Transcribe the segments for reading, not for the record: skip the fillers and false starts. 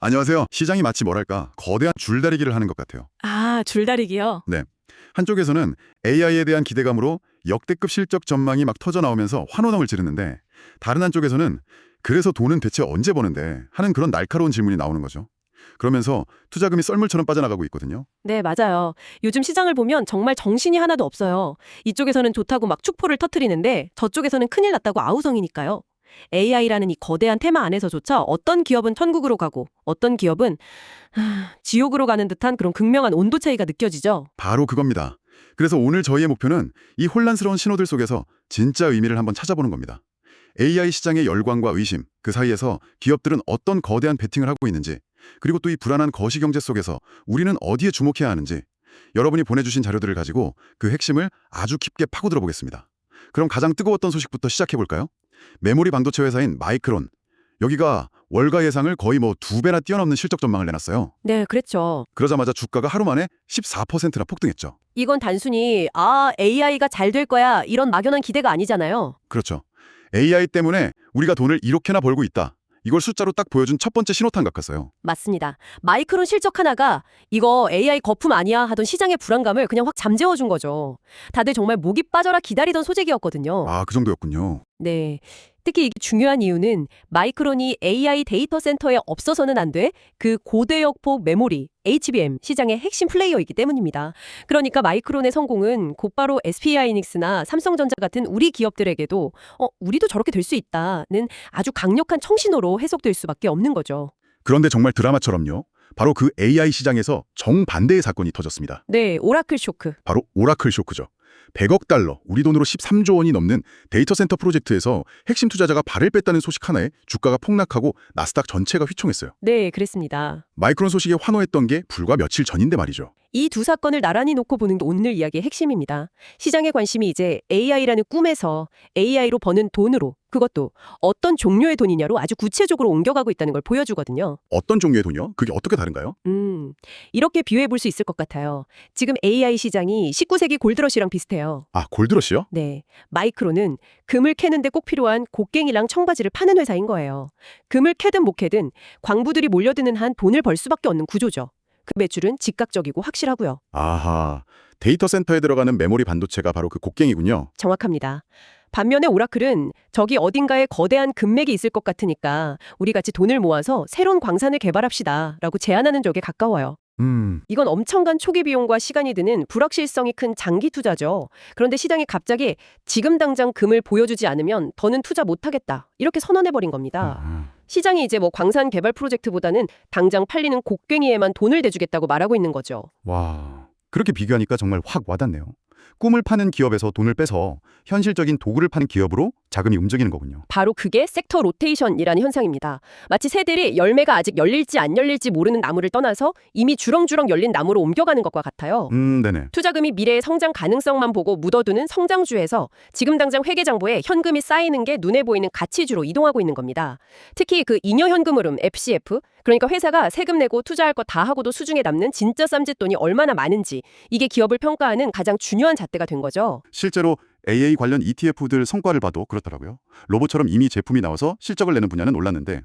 안녕하세요. 시장이 마치 뭐랄까 거대한 줄다리기를 하는 것 같아요. 아, 줄다리기요? 네. 한쪽에서는 AI에 대한 기대감으로 역대급 실적 전망이 막 터져 나오면서 환호성을 지르는데 다른 한쪽에서는 그래서 돈은 대체 언제 버는데 하는 그런 날카로운 질문이 나오는 거죠. 그러면서 투자금이 썰물처럼 빠져나가고 있거든요. 네, 맞아요. 요즘 시장을 보면 정말 정신이 하나도 없어요. 이쪽에서는 좋다고 막 축포를 터트리는데 저쪽에서는 큰일 났다고 아우성이니까요. AI라는 이 거대한 테마 안에서조차 어떤 기업은 천국으로 가고 어떤 기업은 지옥으로 가는 듯한 그런 극명한 온도 차이가 느껴지죠. 바로 그겁니다. 그래서 오늘 저희의 목표는 이 혼란스러운 신호들 속에서 진짜 의미를 한번 찾아보는 겁니다. AI 시장의 열광과 의심, 그 사이에서 기업들은 어떤 거대한 베팅을 하고 있는지, 그리고 또 이 불안한 거시경제 속에서 우리는 어디에 주목해야 하는지, 여러분이 보내주신 자료들을 가지고 그 핵심을 아주 깊게 파고들어 보겠습니다. 그럼 가장 뜨거웠던 소식부터 시작해볼까요? 메모리 반도체 회사인 마이크론. 여기가 월가 예상을 거의 뭐 2배나 뛰어넘는 실적 전망을 내놨어요. 네, 그랬죠. 그러자마자 주가가 하루 만에 14%나 폭등했죠. 이건 단순히 AI가 잘 될 거야 이런 막연한 기대가 아니잖아요. 그렇죠. AI 때문에 우리가 돈을 이렇게나 벌고 있다. 이걸 숫자로 딱 보여준 첫 번째 신호탄 같았어요. 맞습니다. 마이크론 실적 하나가 이거 AI 거품 아니야 하던 시장의 불안감을 그냥 확 잠재워준 거죠. 다들 정말 목이 빠져라 기다리던 소재기였거든요. 아, 그 정도였군요. 네. 특히 이게 중요한 이유는 마이크론이 AI 데이터 센터에 없어서는 안 돼 그 고대역폭 메모리, HBM 시장의 핵심 플레이어이기 때문입니다. 그러니까 마이크론의 성공은 곧바로 SK하이닉스나 삼성전자 같은 우리 기업들에게도 우리도 저렇게 될 수 있다는 아주 강력한 청신호로 해석될 수밖에 없는 거죠. 그런데 정말 드라마처럼요. 바로 그 AI 시장에서 정반대의 사건이 터졌습니다. 네, 오라클 쇼크. 바로 오라클 쇼크죠. 100억 달러, 우리 돈으로 13조 원이 넘는 데이터 센터 프로젝트에서 핵심 투자자가 발을 뺐다는 소식 하나에 주가가 폭락하고 나스닥 전체가 휘청했어요. 네, 그랬습니다. 마이크론 소식에 환호했던 게 불과 며칠 전인데 말이죠. 이 두 사건을 나란히 놓고 보는 게 오늘 이야기의 핵심입니다. 시장의 관심이 이제 AI라는 꿈에서 AI로 버는 돈으로, 그것도 어떤 종류의 돈이냐로 아주 구체적으로 옮겨가고 있다는 걸 보여주거든요. 어떤 종류의 돈이요? 그게 어떻게 다른가요? 이렇게 비유해 볼 수 있을 것 같아요. 지금 AI 시장이 19세기 골드러시랑 비슷해요. 아, 골드러시요? 네, 마이크론은 금을 캐는데 꼭 필요한 곡괭이랑 청바지를 파는 회사인 거예요. 금을 캐든 못 캐든 광부들이 몰려드는 한 돈을 벌 수밖에 없는 구조죠. 그 매출은 즉각적이고 확실하고요. 아하, 데이터 센터에 들어가는 메모리 반도체가 바로 그 곡괭이군요. 정확합니다. 반면에 오라클은 저기 어딘가에 거대한 금맥이 있을 것 같으니까 우리 같이 돈을 모아서 새로운 광산을 개발합시다 라고 제안하는 쪽에 가까워요. 이건 엄청난 초기 비용과 시간이 드는 불확실성이 큰 장기 투자죠. 그런데 시장이 갑자기 지금 당장 금을 보여주지 않으면 더는 투자 못하겠다 이렇게 선언해버린 겁니다. 시장이 이제 뭐 광산 개발 프로젝트보다는 당장 팔리는 곡괭이에만 돈을 대주겠다고 말하고 있는 거죠. 와, 그렇게 비교하니까 정말 확 와닿네요. 꿈을 파는 기업에서 돈을 빼서 현실적인 도구를 파는 기업으로 자금이 움직이는 거군요. 바로 그게 섹터 로테이션이라는 현상입니다. 마치 새들이 열매가 아직 열릴지 안 열릴지 모르는 나무를 떠나서 이미 주렁주렁 열린 나무로 옮겨가는 것과 같아요. 네네. 투자금이 미래의 성장 가능성만 보고 묻어두는 성장주에서 지금 당장 회계장부에 현금이 쌓이는 게 눈에 보이는 가치주로 이동하고 있는 겁니다. 특히 그 잉여현금흐름 FCF, 그러니까 회사가 세금 내고 투자할 거 다 하고도 수중에 남는 진짜 쌈짓돈이 얼마나 많은지 이게 기업을 평가하는 가장 중요한 잣대가 된 거죠. 실제로 AA 관련 ETF들 성과를 봐도 그렇더라고요. 로봇처럼 이미 제품이 나와서 실적을 내는 분야는 올랐는데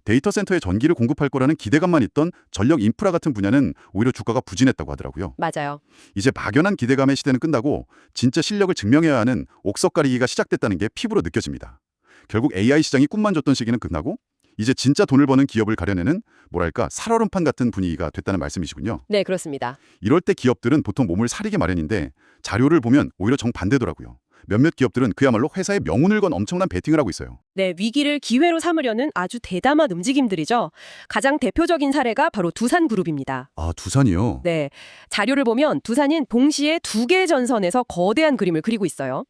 데이터 센터에 전기를 공급할 거라는 기대감만 있던 전력 인프라 같은 분야는 오히려 주가가 부진했다고 하더라고요. 맞아요. 이제 막연한 기대감의 시대는 끝나고 진짜 실력을 증명해야 하는 옥석 가리기가 시작됐다는 게 피부로 느껴집니다. 결국 AI 시장이 꿈만 줬던 시기는 끝나고 이제 진짜 돈을 버는 기업을 가려내는 뭐랄까 살얼음판 같은 분위기가 됐다는 말씀이시군요. 네, 그렇습니다. 이럴 때 기업들은 보통 몸을 사리게 마련인데 자료를 보면 오히려 정반대더라고요. 몇몇 기업들은 그야말로 회사의 명운을 건 엄청난 베팅을 하고 있어요. 네, 위기를 기회로 삼으려는 아주 대담한 움직임들이죠. 가장 대표적인 사례가 바로 두산그룹입니다. 아, 두산이요? 네, 자료를 보면 두산인 동시에 두 개의 전선에서 거대한 그림을 그리고 있어요.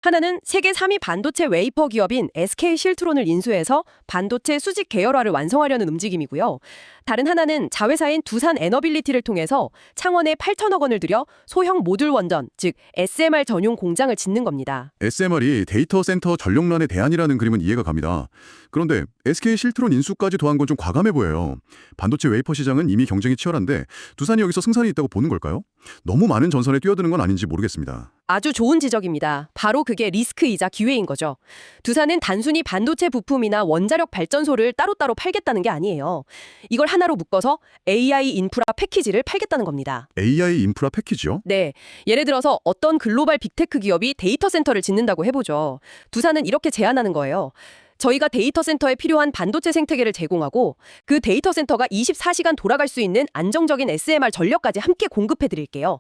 하나는 세계 3위 반도체 웨이퍼 기업인 SK실트론을 인수해서 반도체 수직 계열화를 완성하려는 움직임이고요. 다른 하나는 자회사인 두산 에너빌리티를 통해서 창원에 8천억 원을 들여 소형 모듈 원전, 즉 SMR 전용 공장을 짓는 겁니다. SMR이 데이터 센터 전력난의 대안이라는 그림은 이해가 갑니다. 그런데 SK실트론 인수까지 더한 건 좀 과감해 보여요. 반도체 웨이퍼 시장은 이미 경쟁이 치열한데 두산이 여기서 승산이 있다고 보는 걸까요? 너무 많은 전선에 뛰어드는 건 아닌지 모르겠습니다. 아주 좋은 지적입니다. 바로 그게 리스크이자 기회인 거죠. 두산은 단순히 반도체 부품이나 원자력 발전소를 따로따로 팔겠다는 게 아니에요. 이걸 하나로 묶어서 AI 인프라 패키지를 팔겠다는 겁니다. AI 인프라 패키지요? 네. 예를 들어서 어떤 글로벌 빅테크 기업이 데이터 센터를 짓는다고 해보죠. 두산은 이렇게 제안하는 거예요. 저희가 데이터 센터에 필요한 반도체 생태계를 제공하고 그 데이터 센터가 24시간 돌아갈 수 있는 안정적인 SMR 전력까지 함께 공급해 드릴게요.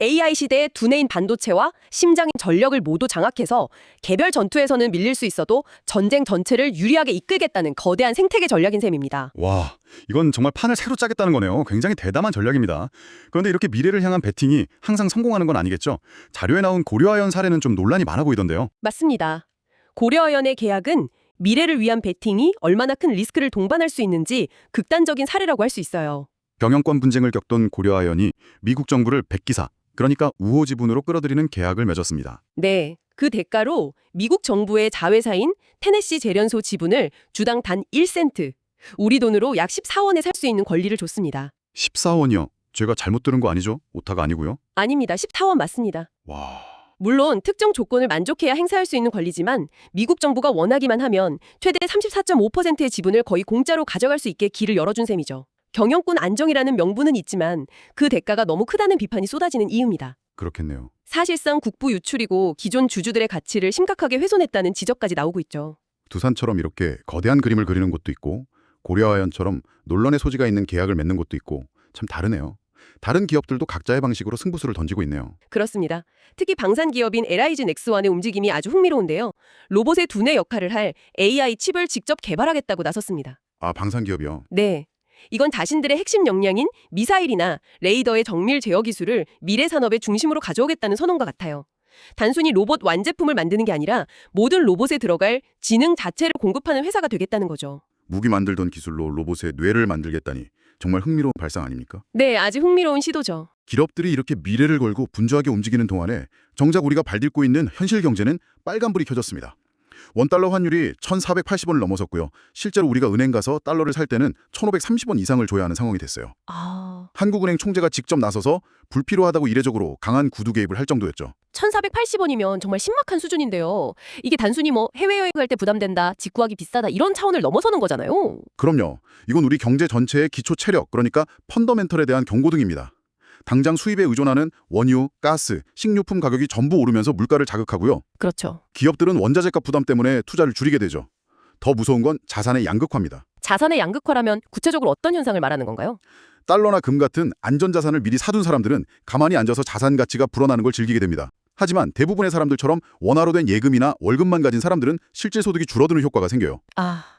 AI 시대의 두뇌인 반도체와 심장인 전력을 모두 장악해서 개별 전투에서는 밀릴 수 있어도 전쟁 전체를 유리하게 이끌겠다는 거대한 생태계 전략인 셈입니다. 와, 이건 정말 판을 새로 짜겠다는 거네요. 굉장히 대담한 전략입니다. 그런데 이렇게 미래를 향한 베팅이 항상 성공하는 건 아니겠죠? 자료에 나온 고려아연 사례는 좀 논란이 많아 보이던데요. 맞습니다. 고려아연의 계약은 미래를 위한 베팅이 얼마나 큰 리스크를 동반할 수 있는지 극단적인 사례라고 할 수 있어요. 경영권 분쟁을 겪던 고려아연이 미국 정부를 백기사, 그러니까 우호 지분으로 끌어들이는 계약을 맺었습니다. 네. 그 대가로 미국 정부의 자회사인 테네시 재련소 지분을 주당 단 1센트, 우리 돈으로 약 14원에 살 수 있는 권리를 줬습니다. 14원이요? 제가 잘못 들은 거 아니죠? 오타가 아니고요? 아닙니다. 14원 맞습니다. 와... 물론 특정 조건을 만족해야 행사할 수 있는 권리지만 미국 정부가 원하기만 하면 최대 34.5%의 지분을 거의 공짜로 가져갈 수 있게 길을 열어준 셈이죠. 경영권 안정이라는 명분은 있지만 그 대가가 너무 크다는 비판이 쏟아지는 이유입니다. 그렇겠네요. 사실상 국부 유출이고 기존 주주들의 가치를 심각하게 훼손했다는 지적까지 나오고 있죠. 두산처럼 이렇게 거대한 그림을 그리는 곳도 있고 고려아연처럼 논란의 소지가 있는 계약을 맺는 곳도 있고 참 다르네요. 다른 기업들도 각자의 방식으로 승부수를 던지고 있네요. 그렇습니다. 특히 방산 기업인 LIG 넥스원의 움직임이 아주 흥미로운데요. 로봇의 두뇌 역할을 할 AI 칩을 직접 개발하겠다고 나섰습니다. 아, 방산 기업이요? 네. 이건 자신들의 핵심 역량인 미사일이나 레이더의 정밀 제어 기술을 미래 산업의 중심으로 가져오겠다는 선언과 같아요. 단순히 로봇 완제품을 만드는 게 아니라 모든 로봇에 들어갈 지능 자체를 공급하는 회사가 되겠다는 거죠. 무기 만들던 기술로 로봇의 뇌를 만들겠다니 정말 흥미로운 발상 아닙니까? 네, 아주 흥미로운 시도죠. 기업들이 이렇게 미래를 걸고 분주하게 움직이는 동안에 정작 우리가 발딛고 있는 현실 경제는 빨간불이 켜졌습니다. 원달러 환율이 1,480원을 넘어섰고요. 실제로 우리가 은행 가서 달러를 살 때는 1,530원 이상을 줘야 하는 상황이 됐어요. 한국은행 총재가 직접 나서서 불필요하다고 이례적으로 강한 구두 개입을 할 정도였죠. 1,480원이면 정말 신박한 수준인데요. 이게 단순히 해외여행 갈 때 부담된다, 직구하기 비싸다 이런 차원을 넘어서는 거잖아요. 그럼요. 이건 우리 경제 전체의 기초 체력, 그러니까 펀더멘털에 대한 경고등입니다. 당장 수입에 의존하는 원유, 가스, 식료품 가격이 전부 오르면서 물가를 자극하고요. 그렇죠. 기업들은 원자재값 부담 때문에 투자를 줄이게 되죠. 더 무서운 건 자산의 양극화입니다. 자산의 양극화라면 구체적으로 어떤 현상을 말하는 건가요? 달러나 금 같은 안전자산을 미리 사둔 사람들은 가만히 앉아서 자산 가치가 불어나는 걸 즐기게 됩니다. 하지만 대부분의 사람들처럼 원화로 된 예금이나 월급만 가진 사람들은 실질 소득이 줄어드는 효과가 생겨요.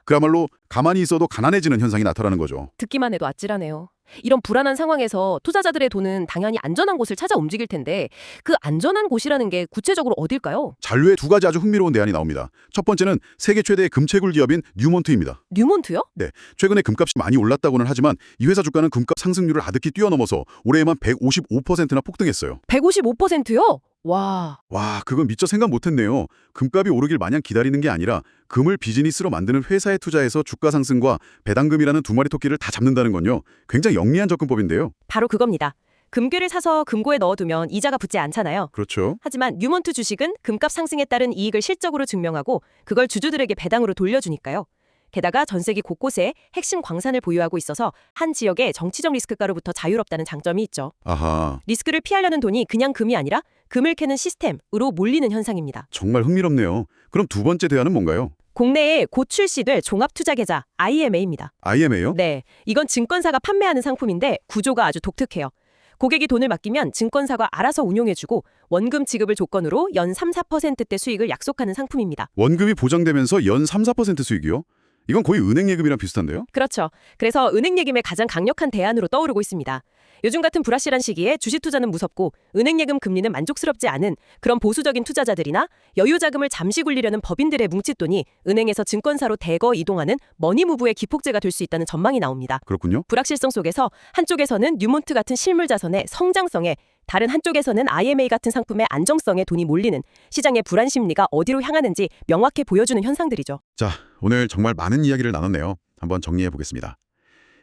그야말로 가만히 있어도 가난해지는 현상이 나타나는 거죠. 듣기만 해도 아찔하네요. 이런 불안한 상황에서 투자자들의 돈은 당연히 안전한 곳을 찾아 움직일 텐데 그 안전한 곳이라는 게 구체적으로 어딜까요? 잔류에 두 가지 아주 흥미로운 대안이 나옵니다. 첫 번째는 세계 최대의 금채굴 기업인 뉴몬트입니다. 뉴몬트요? 네, 최근에 금값이 많이 올랐다고는 하지만 이 회사 주가는 금값 상승률을 아득히 뛰어넘어서 올해에만 155%나 폭등했어요. 155%요? 와, 그건 미처 생각 못했네요. 금값이 오르길 마냥 기다리는 게 아니라 금을 비즈니스로 만드는 회사에 투자해서 주가 상승과 배당금이라는 두 마리 토끼를 다 잡는다는 건요. 굉장히 영리한 접근법인데요. 바로 그겁니다. 금괴를 사서 금고에 넣어두면 이자가 붙지 않잖아요. 그렇죠. 하지만 뉴몬트 주식은 금값 상승에 따른 이익을 실적으로 증명하고 그걸 주주들에게 배당으로 돌려주니까요. 게다가 전 세계 곳곳에 핵심 광산을 보유하고 있어서 한 지역의 정치적 리스크가로부터 자유롭다는 장점이 있죠. 아하, 리스크를 피하려는 돈이 그냥 금이 아니라 금을 캐는 시스템으로 몰리는 현상입니다. 정말 흥미롭네요. 그럼 두 번째 대안은 뭔가요? 국내에 곧 출시될 종합투자계좌 IMA입니다. IMA요? 네, 이건 증권사가 판매하는 상품인데 구조가 아주 독특해요. 고객이 돈을 맡기면 증권사가 알아서 운용해주고 원금 지급을 조건으로 연 3, 4%대 수익을 약속하는 상품입니다. 원금이 보장되면서 연 3, 4% 수익이요? 이건 거의 은행 예금이랑 비슷한데요? 그렇죠. 그래서 은행 예금의 가장 강력한 대안으로 떠오르고 있습니다. 요즘 같은 불확실한 시기에 주식 투자는 무섭고 은행 예금 금리는 만족스럽지 않은 그런 보수적인 투자자들이나 여유 자금을 잠시 굴리려는 법인들의 뭉칫돈이 은행에서 증권사로 대거 이동하는 머니무브의 기폭제가 될 수 있다는 전망이 나옵니다. 그렇군요. 불확실성 속에서 한쪽에서는 뉴몬트 같은 실물 자산의 성장성에 다른 한쪽에서는 IMA 같은 상품의 안정성에 돈이 몰리는 시장의 불안 심리가 어디로 향하는지 명확히 보여주는 현상들이죠. 자, 오늘 정말 많은 이야기를 나눴네요. 한번 정리해 보겠습니다.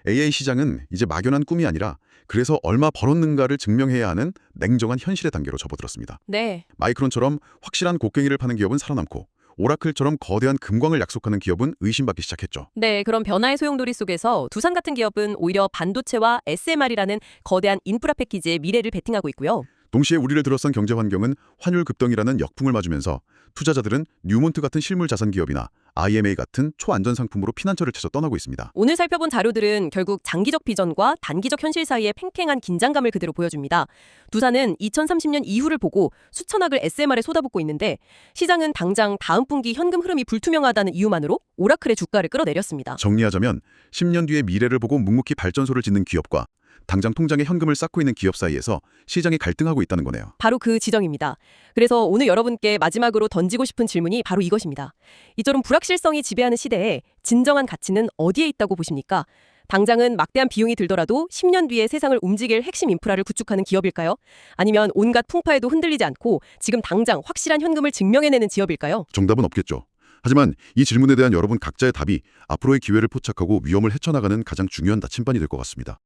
AI 시장은 이제 막연한 꿈이 아니라 그래서 얼마 벌었는가를 증명해야 하는 냉정한 현실의 단계로 접어들었습니다. 네. 마이크론처럼 확실한 곡괭이를 파는 기업은 살아남고 오라클처럼 거대한 금광을 약속하는 기업은 의심받기 시작했죠. 네, 그런 변화의 소용돌이 속에서 두산 같은 기업은 오히려 반도체와 SMR이라는 거대한 인프라 패키지에 미래를 베팅하고 있고요. 동시에 우리를 들어선 경제 환경은 환율 급등이라는 역풍을 맞으면서 투자자들은 뉴몬트 같은 실물 자산 기업이나 IMA 같은 초안전 상품으로 피난처를 찾아 떠나고 있습니다. 오늘 살펴본 자료들은 결국 장기적 비전과 단기적 현실 사이의 팽팽한 긴장감을 그대로 보여줍니다. 두산은 2030년 이후를 보고 수천억을 SMR에 쏟아붓고 있는데 시장은 당장 다음 분기 현금 흐름이 불투명하다는 이유만으로 오라클의 주가를 끌어내렸습니다. 정리하자면 10년 뒤의 미래를 보고 묵묵히 발전소를 짓는 기업과 당장 통장에 현금을 쌓고 있는 기업 사이에서 시장이 갈등하고 있다는 거네요. 바로 그 지점입니다. 그래서 오늘 여러분께 마지막으로 던지고 싶은 질문이 바로 이것입니다. 이처럼 불확실성이 지배하는 시대에 진정한 가치는 어디에 있다고 보십니까? 당장은 막대한 비용이 들더라도 10년 뒤에 세상을 움직일 핵심 인프라를 구축하는 기업일까요? 아니면 온갖 풍파에도 흔들리지 않고 지금 당장 확실한 현금을 증명해내는 기업일까요? 정답은 없겠죠. 하지만 이 질문에 대한 여러분 각자의 답이 앞으로의 기회를 포착하고 위험을 헤쳐나가는 가장 중요한 나침반이 될 것 같습니다.